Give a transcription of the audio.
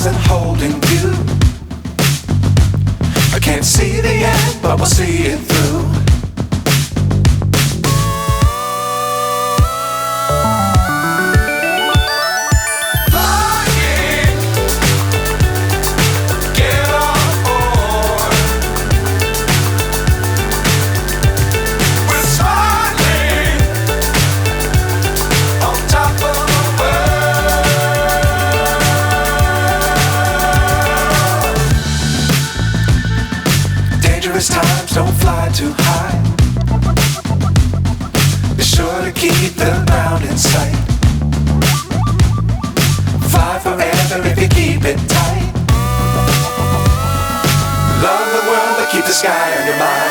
stars and holding you. I can't see the end, but we'll see it through. Times don't fly too high. Be sure to keep the ground in sight. Fly forever if you keep it tight. Love the world but keep the sky on your mind.